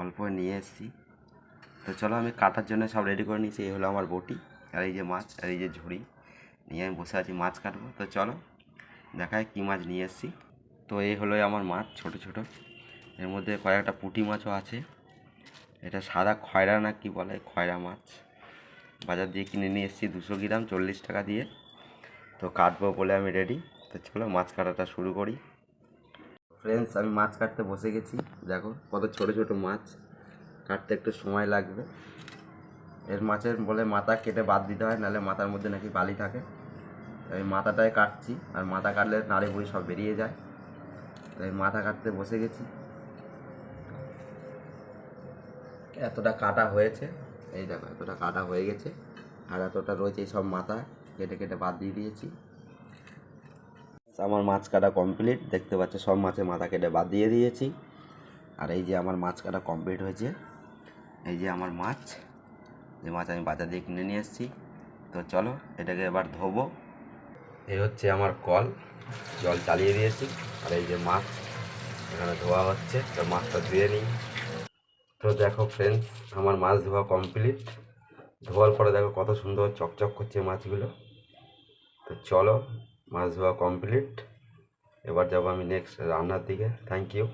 অল্প নিয়ে এসেছি। তো চলো আমি কাটার জন্য সব রেডি করে নিয়েছি। এই হলো আমার বটি, আর এই যে মাছ, আর এই যে ঝুড়ি নিয়ে আমি বসে আছি মাছ কাটবো। তো চলো দেখায় কী মাছ নিয়ে এসেছি। তো এই হলো আমার মাছ, ছোট ছোট। এর মধ্যে কয়েকটা পুঁটি মাছও আছে। এটা সাদা খয়রা না কি বলে, খয়রা মাছ। বাজার দিয়ে কিনে নিয়ে এসেছি 200 গ্রাম 40 টাকা দিয়ে। তো কাটবো বলে আমি রেডি। তো চলো মাছ কাটাটা শুরু করি। ফ্রেন্ডস, আমি মাছ কাটতে বসে গেছি। দেখো কত ছোট ছোট মাছ, কাটতে একটু সময় লাগবে। এর মাছের বলে মাথা কেটে বাদ দিতে হয়, নাহলে মাথার মধ্যে নাকি বালি থাকে। এই মাথাটাই কাটছি, আর মাথা কাটলে নাড়ি বুড়ি সব বেরিয়ে যায়। তো এই মাথা কাটতে বসে গেছি। এতটা কাটা হয়েছে, এই দেখো এতটা কাটা হয়ে গেছে, আর এতটা রয়েছে। এই সব মাথা কেটে কেটে বাদ দিয়ে দিয়েছি। আমার মাছ কাটা কমপ্লিট, দেখতে পাচ্ছ সব মাছের মাথা কেটে বাদ দিয়ে দিয়েছি। আর এই যে আমার মাছ কাটা কমপ্লিট হয়েছে। এই যে আমার মাছ, যে মাছ আমি বাজার দিয়ে কিনে নিয়ে এসেছি। তো চলো এটাকে এবার ধোবো। এই হচ্ছে আমার কল, জল চালিয়ে দিয়েছি। আর এই যে মাছ এখানে ধোয়া হচ্ছে, তো মাছটা ধুয়ে নিই। তো দেখো ফ্রেন্ডস, আমার মাছ ধোয়া কমপ্লিট। ধোয়ার পরে দেখো কত সুন্দর চকচক করছে মাছগুলো। তো চলো মাছ ধোয়া কমপ্লিট, এবার যাবো আমি নেক্সট রান্নার দিকে। Thank you.